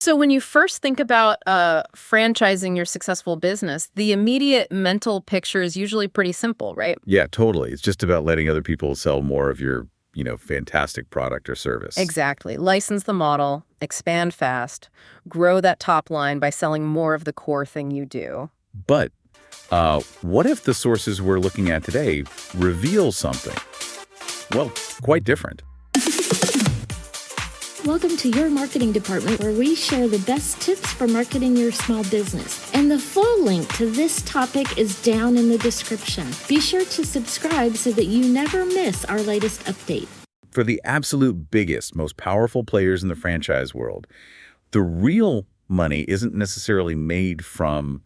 So when you first think about franchising your successful business, the immediate mental picture is usually pretty simple, right? Yeah, totally. It's just about letting other people sell more of your, fantastic product or service. Exactly. License the model, expand fast, grow that top line by selling more of the core thing you do. But what if the sources we're looking at today reveal something? Well, quite different. Welcome to your marketing department, where we share the best tips for marketing your small business. And the full link to this topic is down in the description. Be sure to subscribe so that you never miss our latest update. For the absolute biggest, most powerful players in the franchise world, the real money isn't necessarily made from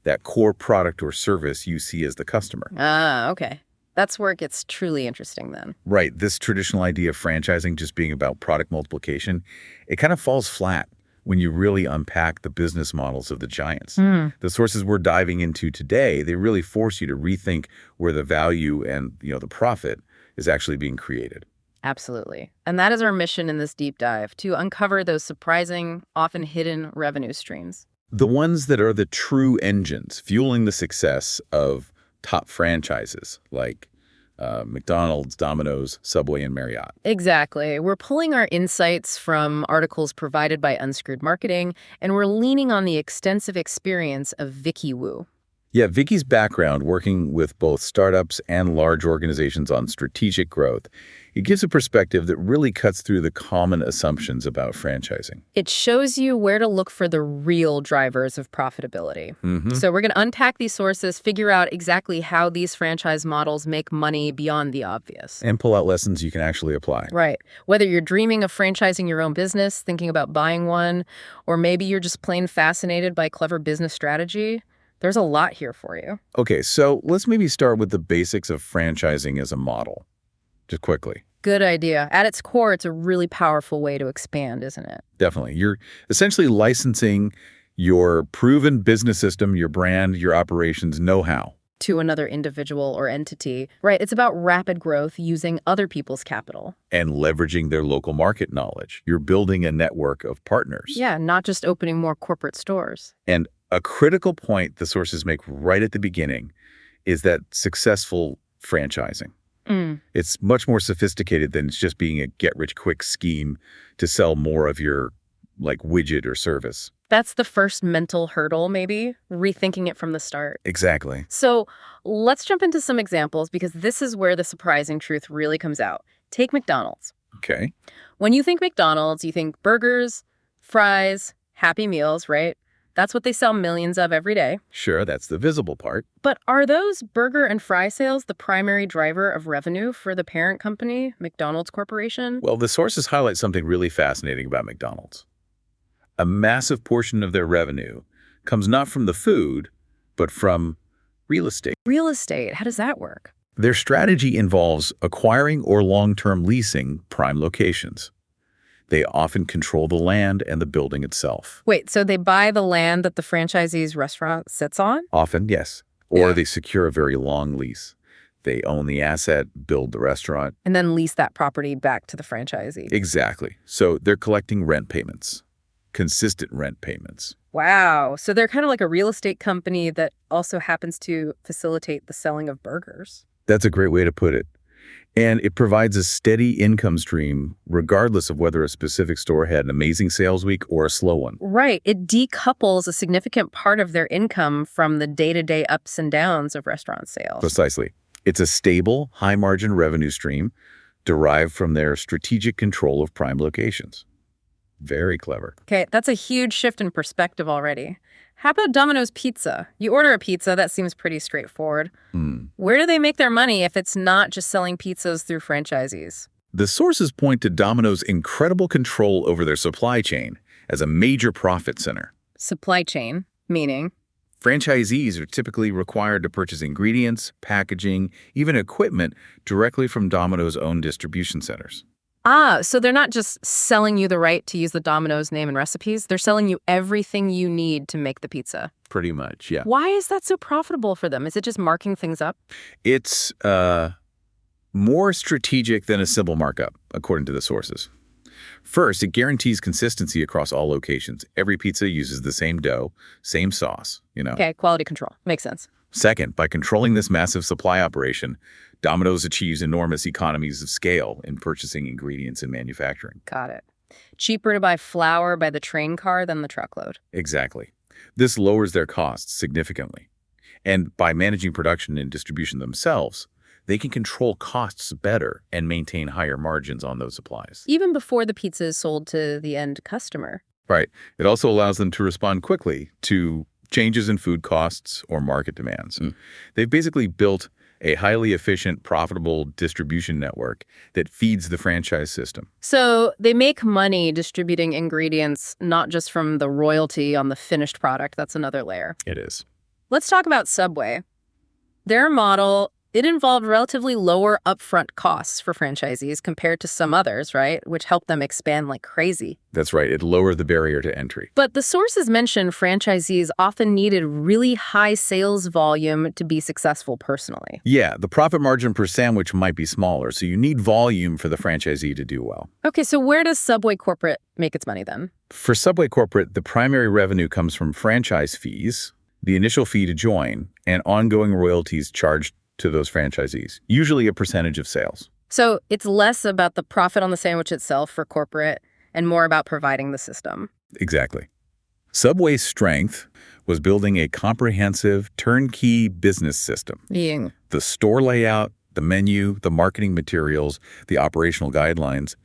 that core product or service you see as the customer. Ah, okay. That's where it gets truly interesting then. Right. This traditional idea of franchising just being about product multiplication, it kind of falls flat when you really unpack the business models of the giants. The sources we're diving into today, they really force you to rethink where the value and, the profit is actually being created. Absolutely. And that is our mission in this deep dive, to uncover those surprising, often hidden revenue streams. The ones that are the true engines fueling the success of top franchises like McDonald's, Domino's, Subway, and Marriott. Exactly. We're pulling our insights from articles provided by Unscrewed Marketing, and we're leaning on the extensive experience of Vicky Wu. Yeah, Vicky's background working with both startups and large organizations on strategic growth, it gives a perspective that really cuts through the common assumptions about franchising. It shows you where to look for the real drivers of profitability. So we're going to unpack these sources, figure out exactly how these franchise models make money beyond the obvious. And pull out lessons you can actually apply. Right. Whether you're dreaming of franchising your own business, thinking about buying one, or maybe you're just plain fascinated by clever business strategy, there's a lot here for you. Okay, so let's maybe start with the basics of franchising as a model, just quickly. Good idea. At its core, it's a really powerful way to expand, isn't it? Definitely. You're essentially licensing your proven business system, your brand, your operations know-how. To another individual or entity. Right. It's about rapid growth using other people's capital. And leveraging their local market knowledge. You're building a network of partners. Yeah, not just opening more corporate stores. And a critical point the sources make right at the beginning is that successful franchising. It's much more sophisticated than it's just being a get-rich-quick scheme to sell more of your, widget or service. That's the first mental hurdle, maybe, rethinking it from the start. Exactly. So let's jump into some examples, because this is where the surprising truth really comes out. Take McDonald's. Okay. When you think McDonald's, you think burgers, fries, Happy Meals, right? That's what they sell millions of every day. Sure, that's the visible part. But are those burger and fry sales the primary driver of revenue for the parent company, McDonald's Corporation? Well, the sources highlight something really fascinating about McDonald's. A massive portion of their revenue comes not from the food, but from real estate. Real estate, how does that work? Their strategy involves acquiring or long-term leasing prime locations. They often control the land and the building itself. Wait, so they buy the land that the franchisee's restaurant sits on? Often, yes. Or they secure a very long lease. They own the asset, build the restaurant. And then lease that property back to the franchisee. Exactly. So they're collecting rent payments, consistent rent payments. Wow. So they're kind of like a real estate company that also happens to facilitate the selling of burgers. That's a great way to put it. And it provides a steady income stream regardless of whether a specific store had an amazing sales week or a slow one. Right. It decouples a significant part of their income from the day-to-day ups and downs of restaurant sales. Precisely. It's a stable, high-margin revenue stream derived from their strategic control of prime locations. Very clever. Okay, that's a huge shift in perspective already. How about Domino's Pizza? You order a pizza, that seems pretty straightforward. Where do they make their money if it's not just selling pizzas through franchisees? The sources point to Domino's incredible control over their supply chain as a major profit center. Supply chain, meaning? Franchisees are typically required to purchase ingredients, packaging, even equipment directly from Domino's own distribution centers. Ah, so they're not just selling you the right to use the Domino's name and recipes. They're selling you everything you need to make the pizza. Pretty much, yeah. Why is that so profitable for them? Is it just marking things up? It's more strategic than a simple markup, according to the sources. First, it guarantees consistency across all locations. Every pizza uses the same dough, same sauce. Okay, quality control. Makes sense. Second, by controlling this massive supply operation, Domino's achieves enormous economies of scale in purchasing ingredients and manufacturing. Got it. Cheaper to buy flour by the train car than the truckload. Exactly. This lowers their costs significantly. And by managing production and distribution themselves, they can control costs better and maintain higher margins on those supplies. Even before the pizza is sold to the end customer. Right. It also allows them to respond quickly to changes in food costs or market demands. They've basically built a highly efficient, profitable distribution network that feeds the franchise system. So they make money distributing ingredients, not just from the royalty on the finished product. That's another layer. It is. Let's talk about Subway. Their model, it involved relatively lower upfront costs for franchisees compared to some others, right? Which helped them expand like crazy. That's right. It lowered the barrier to entry. But the sources mentioned franchisees often needed really high sales volume to be successful personally. Yeah, the profit margin per sandwich might be smaller, so you need volume for the franchisee to do well. Okay, so where does Subway corporate make its money then? For Subway corporate, the primary revenue comes from franchise fees, the initial fee to join, and ongoing royalties charged to those franchisees, usually a percentage of sales. So it's less about the profit on the sandwich itself for corporate and more about providing the system. Exactly. Subway's strength was building a comprehensive, turnkey business system. The store layout, the menu, the marketing materials, the operational guidelines,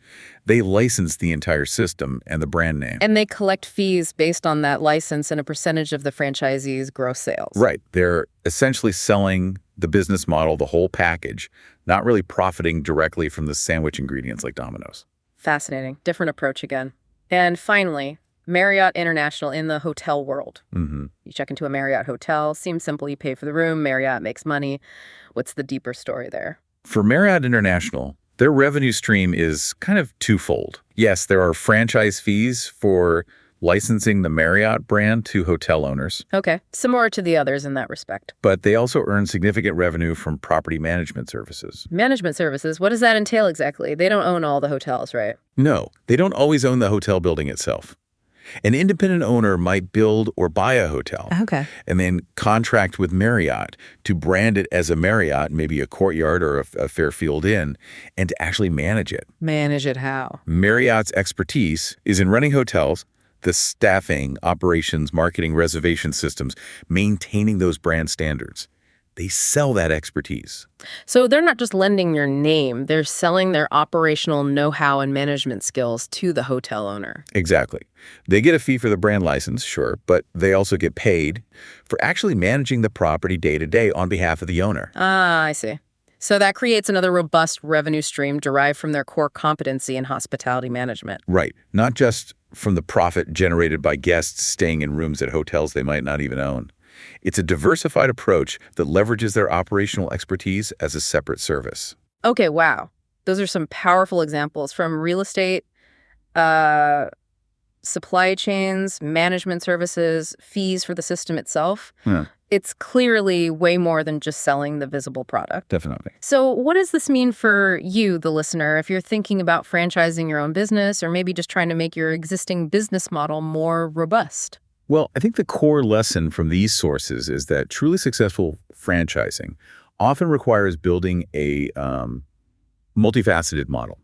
they licensed the entire system and the brand name. And they collect fees based on that license and a percentage of the franchisee's gross sales. Right. They're essentially selling the business model, the whole package, not really profiting directly from the sandwich ingredients like Domino's. Fascinating. Different approach again. And finally, Marriott International in the hotel world. You check into a Marriott hotel, seems simple, you pay for the room, Marriott makes money. What's the deeper story there? For Marriott International, their revenue stream is kind of twofold. Yes, there are franchise fees for licensing the Marriott brand to hotel owners. Okay, similar to the others in that respect. But they also earn significant revenue from property management services. Management services, what does that entail exactly? They don't own all the hotels, right? No, they don't always own the hotel building itself. An independent owner might build or buy a hotel Okay. and then contract with Marriott to brand it as a Marriott, maybe a Courtyard or a Fairfield Inn, and to actually manage it. Manage it how? Marriott's expertise is in running hotels, the staffing, operations, marketing, reservation systems, maintaining those brand standards. They sell that expertise. So they're not just lending your name, they're selling their operational know-how and management skills to the hotel owner. Exactly. They get a fee for the brand license, sure, but they also get paid for actually managing the property day to day on behalf of the owner. Ah, I see. So that creates another robust revenue stream derived from their core competency in hospitality management. Right. Not just from the profit generated by guests staying in rooms at hotels they might not even own. It's a diversified approach that leverages their operational expertise as a separate service. Okay, wow. Those are some powerful examples from real estate, supply chains, management services, fees for the system itself. Yeah. It's clearly way more than just selling the visible product. Definitely. So what does this mean for you, the listener, if you're thinking about franchising your own business or maybe just trying to make your existing business model more robust? Well, I think the core lesson from these sources is that truly successful franchising often requires building a multifaceted model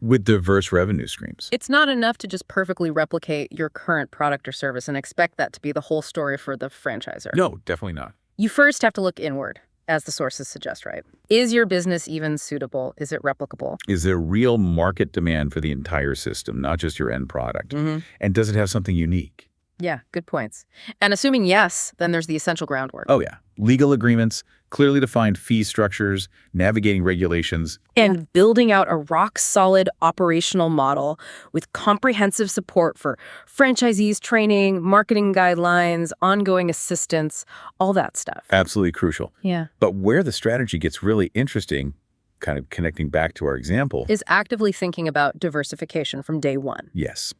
with diverse revenue streams. It's not enough to just perfectly replicate your current product or service and expect that to be the whole story for the franchisor. No, definitely not. You first have to look inward, as the sources suggest, right? Is your business even suitable? Is it replicable? Is there real market demand for the entire system, not just your end product? And does it have something unique? Yeah, good points. And assuming yes, then there's the essential groundwork. Oh, yeah. Legal agreements, clearly defined fee structures, navigating regulations. And building out a rock-solid operational model with comprehensive support for franchisees training, marketing guidelines, ongoing assistance, all that stuff. Absolutely crucial. Yeah. But where the strategy gets really interesting, kind of connecting back to our example, Is actively thinking about diversification from day one. yes.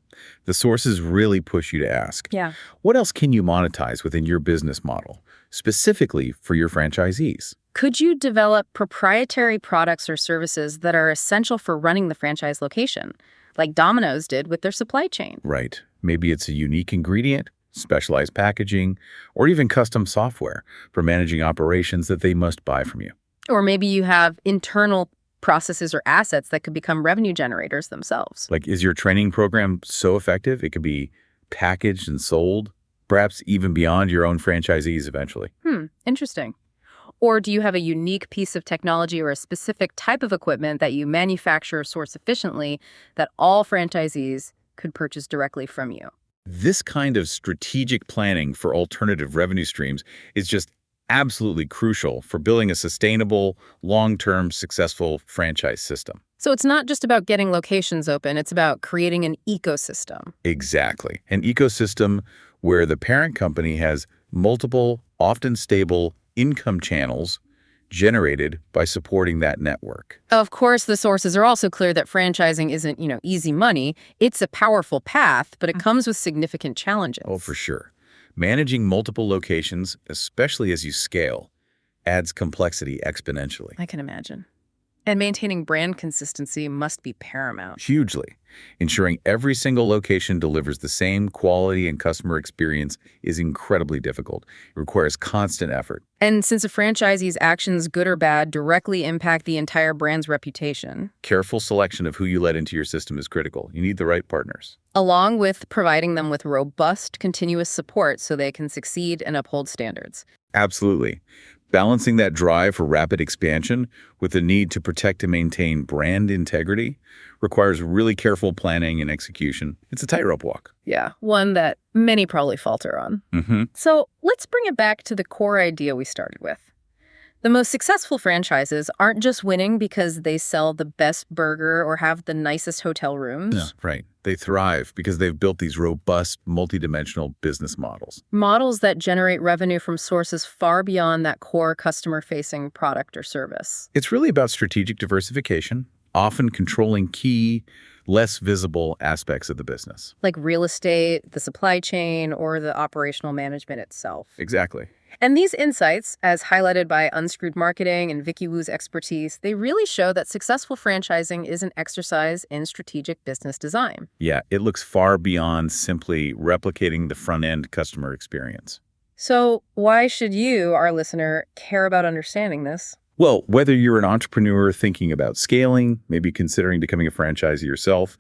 The sources really push you to ask, Yeah. what else can you monetize within your business model, specifically for your franchisees? Could you develop proprietary products or services that are essential for running the franchise location? like Domino's did with their supply chain. Right. Maybe it's a unique ingredient, specialized packaging, or even custom software for managing operations that they must buy from you. Or maybe you have internal processes or assets that could become revenue generators themselves. Like, is your training program so effective it could be packaged and sold, perhaps even beyond your own franchisees eventually? Interesting. Or do you have a unique piece of technology or a specific type of equipment that you manufacture or source efficiently that all franchisees could purchase directly from you? This kind of strategic planning for alternative revenue streams is just absolutely crucial for building a sustainable, long-term, successful franchise system. So it's not just about getting locations open, it's about creating an ecosystem. Exactly. An ecosystem where the parent company has multiple, often stable income channels generated by supporting that network. Of course, the sources are also clear that franchising isn't, easy money. It's a powerful path, but it comes with significant challenges. Oh, for sure. Managing multiple locations, especially as you scale, adds complexity exponentially. I can imagine. And maintaining brand consistency must be paramount. Hugely. Ensuring every single location delivers the same quality and customer experience is incredibly difficult. It requires constant effort. And since a franchisee's actions, good or bad, directly impact the entire brand's reputation, Careful selection of who you let into your system is critical. You need the right partners. along with providing them with robust, continuous support so they can succeed and uphold standards. Absolutely. Balancing that drive for rapid expansion with the need to protect and maintain brand integrity requires really careful planning and execution. It's a tightrope walk. Yeah, one that many probably falter on. So let's bring it back to the core idea we started with. The most successful franchises aren't just winning because they sell the best burger or have the nicest hotel rooms. Yeah, right. They thrive because they've built these robust, multidimensional business models. Models that generate revenue from sources far beyond that core customer-facing product or service. It's really about strategic diversification, often controlling key, less visible aspects of the business. Like real estate, the supply chain, or the operational management itself. Exactly. And these insights, as highlighted by Unscrewed Marketing and Vicky Wu's expertise, they really show that successful franchising is an exercise in strategic business design. Yeah, it looks far beyond simply replicating the front-end customer experience. So why should you, our listener, care about understanding this? Well, whether you're an entrepreneur thinking about scaling, maybe considering becoming a franchisee yourself,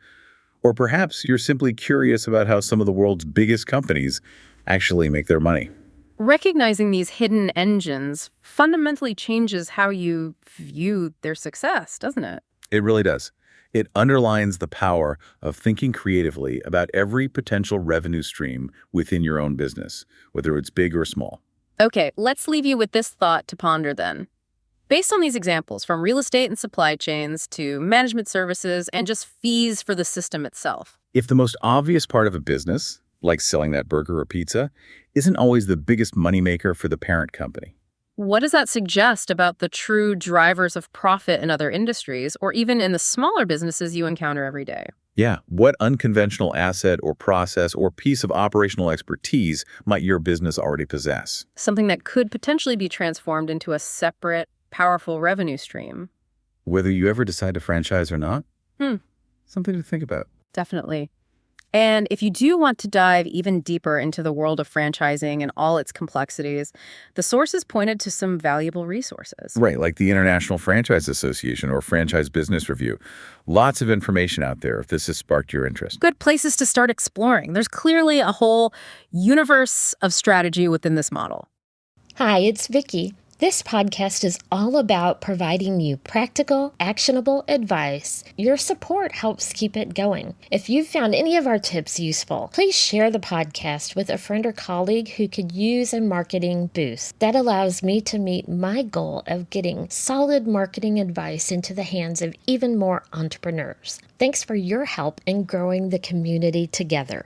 or perhaps you're simply curious about how some of the world's biggest companies actually make their money. Recognizing these hidden engines fundamentally changes how you view their success, doesn't it? It really does. It underlines the power of thinking creatively about every potential revenue stream within your own business, whether it's big or small. Okay, let's leave you with this thought to ponder then. Based on these examples, from real estate and supply chains to management services and just fees for the system itself. If the most obvious part of a business, like selling that burger or pizza, isn't always the biggest moneymaker for the parent company, What does that suggest about the true drivers of profit in other industries, or even in the smaller businesses you encounter every day? yeah, what unconventional asset or process or piece of operational expertise might your business already possess? Something that could potentially be transformed into a separate, powerful revenue stream. Whether you ever decide to franchise or not? Something to think about. Definitely. And if you do want to dive even deeper into the world of franchising and all its complexities, the sources pointed to some valuable resources. Right, like the International Franchise Association or Franchise Business Review. Lots of information out there if this has sparked your interest. Good places to start exploring. There's clearly a whole universe of strategy within this model. Hi, it's Vicky. This podcast is all about providing you practical, actionable advice. Your support helps keep it going. If you've found any of our tips useful, please share the podcast with a friend or colleague who could use a marketing boost. That allows me to meet my goal of getting solid marketing advice into the hands of even more entrepreneurs. Thanks for your help in growing the community together.